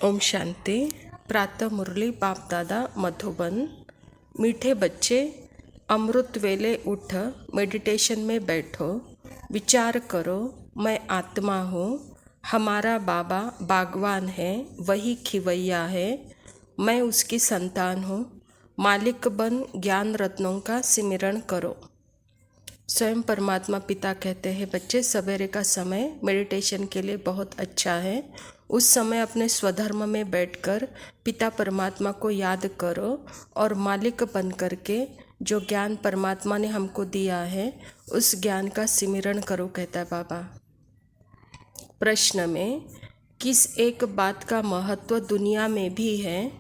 ओम शांति। प्रातः मुरली बाप दादा मधुबन। मीठे बच्चे, अमृत वेले उठ मेडिटेशन में बैठो, विचार करो मैं आत्मा हूँ, हमारा बाबा बागवान है, वही खिवैया है, मैं उसकी संतान हूँ। मालिक बन ज्ञान रत्नों का सिमरण करो। स्वयं परमात्मा पिता कहते हैं, बच्चे सवेरे का समय मेडिटेशन के लिए बहुत अच्छा है। उस समय अपने स्वधर्म में बैठकर पिता परमात्मा को याद करो और मालिक बन करके जो ज्ञान परमात्मा ने हमको दिया है उस ज्ञान का सिमरण करो, कहता है बाबा। प्रश्न में किस एक बात का महत्व दुनिया में भी है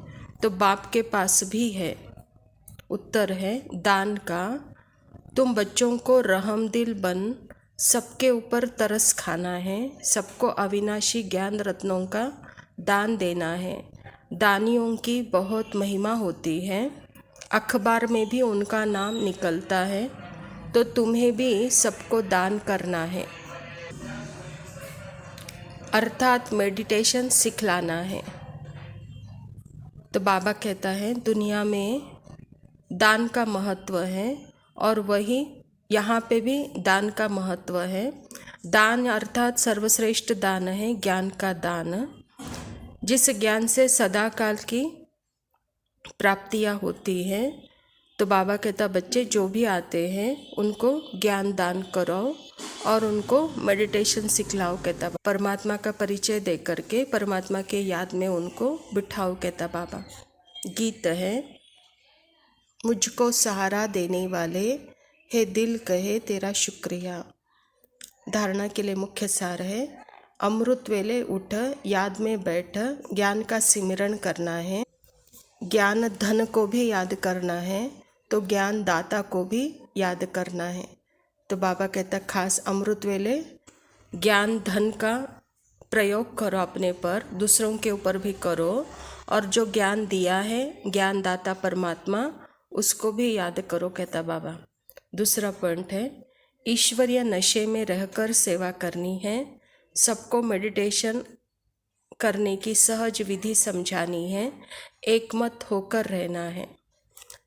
तो बाप के पास भी है? उत्तर है दान का। तुम बच्चों को रहमदिल बन सबके ऊपर तरस खाना है, सबको अविनाशी ज्ञान रत्नों का दान देना है। दानियों की बहुत महिमा होती है, अखबार में भी उनका नाम निकलता है, तो तुम्हें भी सबको दान करना है, अर्थात मेडिटेशन सिखलाना है। तो बाबा कहता है दुनिया में दान का महत्व है और वही यहाँ पे भी दान का महत्व है। दान अर्थात सर्वश्रेष्ठ दान है ज्ञान का दान, जिस ज्ञान से सदा काल की प्राप्तियाँ होती हैं। तो बाबा कहता बच्चे जो भी आते हैं उनको ज्ञान दान करो और उनको मेडिटेशन सिखलाओ, कहता परमात्मा का परिचय दे करके परमात्मा के याद में उनको बिठाओ, कहता बाबा। गीत है, मुझको सहारा देने वाले हे दिल कहे तेरा शुक्रिया। धारणा के लिए मुख्य सार है, अमृत वेले उठ याद में बैठ ज्ञान का सिमरण करना है। ज्ञान धन को भी याद करना है तो ज्ञान दाता को भी याद करना है। तो बाबा कहता खास अमृत वेले ज्ञान धन का प्रयोग करो अपने पर, दूसरों के ऊपर भी करो, और जो ज्ञान दिया है ज्ञान दाता परमात्मा उसको भी याद करो, कहता बाबा। दूसरा पॉइंट है, ईश्वरीय नशे में रहकर सेवा करनी है, सबको मेडिटेशन करने की सहज विधि समझानी है, एकमत होकर रहना है।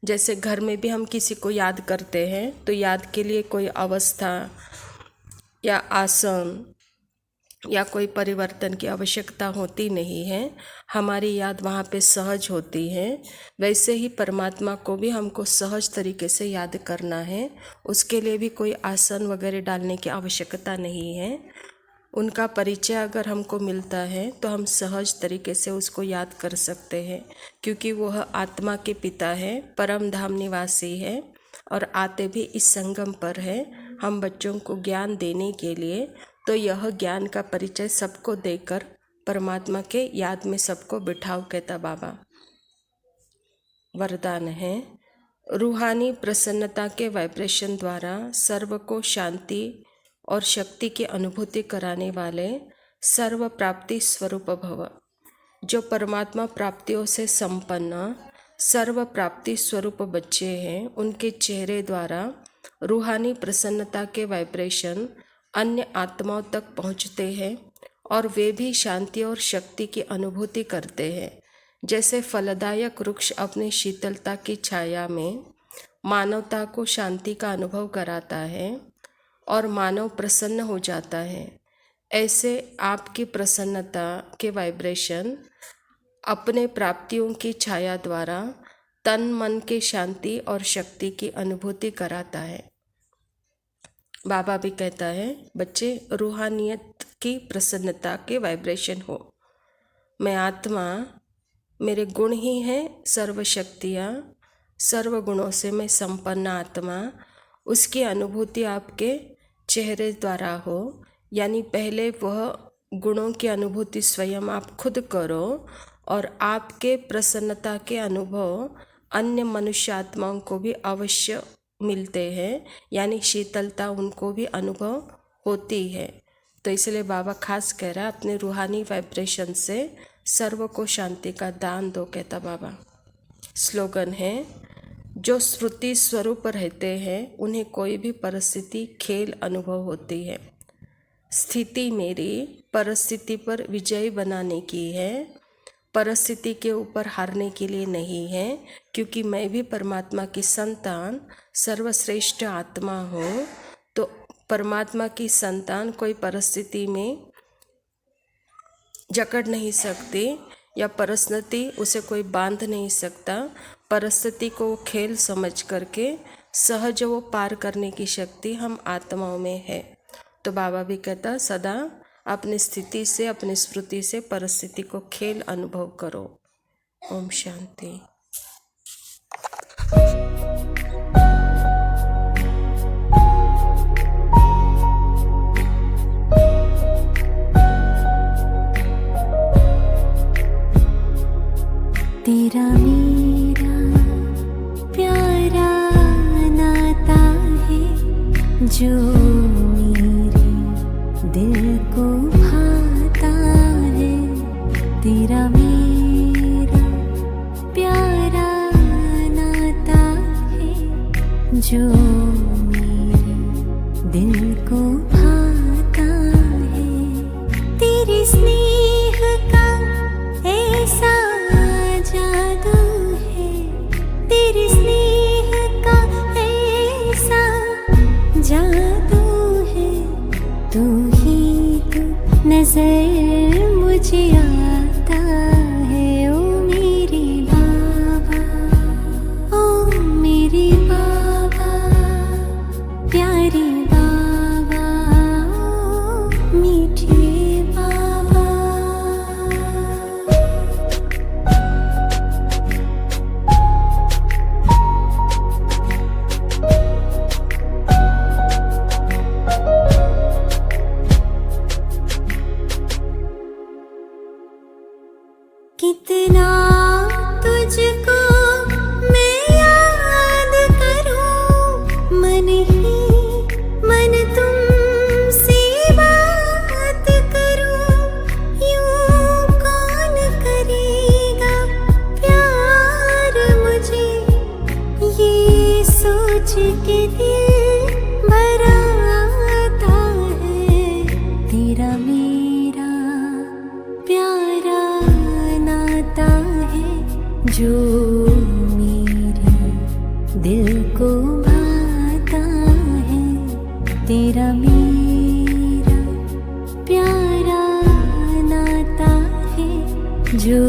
जैसे घर में भी हम किसी को याद करते हैं तो याद के लिए कोई अवस्था या आसन या कोई परिवर्तन की आवश्यकता होती नहीं है, हमारी याद वहाँ पे सहज होती है। वैसे ही परमात्मा को भी हमको सहज तरीके से याद करना है, उसके लिए भी कोई आसन वगैरह डालने की आवश्यकता नहीं है। उनका परिचय अगर हमको मिलता है तो हम सहज तरीके से उसको याद कर सकते हैं, क्योंकि वह आत्मा के पिता है, परम धाम निवासी है और आते भी इस संगम पर है हम बच्चों को ज्ञान देने के लिए। तो यह ज्ञान का परिचय सबको देकर परमात्मा के याद में सबको बिठाओ, कहता बाबा। वरदान है, रूहानी प्रसन्नता के वाइब्रेशन द्वारा सर्व को शांति और शक्ति की अनुभूति कराने वाले सर्व प्राप्ति स्वरूप भव। जो परमात्मा प्राप्तियों से संपन्न सर्व प्राप्ति स्वरूप बच्चे हैं, उनके चेहरे द्वारा रूहानी प्रसन्नता के वाइब्रेशन अन्य आत्माओं तक पहुँचते हैं और वे भी शांति और शक्ति की अनुभूति करते हैं। जैसे फलदायक वृक्ष अपनी शीतलता की छाया में मानवता को शांति का अनुभव कराता है और मानव प्रसन्न हो जाता है, ऐसे आपकी प्रसन्नता के वाइब्रेशन अपने प्राप्तियों की छाया द्वारा तन मन की शांति और शक्ति की अनुभूति कराता है। बाबा भी कहता है बच्चे रूहानियत की प्रसन्नता के वाइब्रेशन हो। मैं आत्मा, मेरे गुण ही हैं सर्व शक्तियाँ, सर्व गुणों से मैं संपन्न आत्मा, उसकी अनुभूति आपके चेहरे द्वारा हो। यानी पहले वह गुणों की अनुभूति स्वयं आप खुद करो और आपके प्रसन्नता के अनुभव अन्य मनुष्य आत्माओं को भी अवश्य मिलते हैं, यानी शीतलता उनको भी अनुभव होती है। तो इसलिए बाबा खास कह रहा है अपने रूहानी वाइब्रेशन से सर्व को शांति का दान दो, कहता बाबा। स्लोगन है, जो श्रुति स्वरूप रहते हैं उन्हें कोई भी परिस्थिति खेल अनुभव होती है। स्थिति मेरी परिस्थिति पर विजयी बनाने की है, परिस्थिति के ऊपर हारने के लिए नहीं है, क्योंकि मैं भी परमात्मा की संतान सर्वश्रेष्ठ आत्मा हूँ। तो परमात्मा की संतान कोई परिस्थिति में जकड़ नहीं सकती या परिस्थिति उसे कोई बांध नहीं सकता। परिस्थिति को खेल समझ करके सहज वो पार करने की शक्ति हम आत्माओं में है। तो बाबा भी कहता सदा अपनी स्थिति से, अपनी स्मृति से परिस्थिति को खेल अनुभव करो। ओम शांति। तेरा मेरा प्यारा नाता है जो मेरे दिल को भाता है। तेरा मेरा प्यारा नाता है जो मेरे दिल को भाता है। तेरे स्नेह का ऐसा जादू है, तेरे स्नेह का ऐसा जादू है। तू ही तू नजर मुझे आता है। ओ मेरे बाबा, ओ मेरे बाबा, प्यारे बाबा, ओ मीठे बाबा। कितना तुझको मैं याद करूं, मन ही मन तुमसे बात करूं। यूं कौन करेगा प्यार मुझे, ये सोच के दिल भर आता है। तेरा मेरा प्यारा नाता है जो मेरे दिल को भाता है। तेरा मेरा प्यारा नाता है जो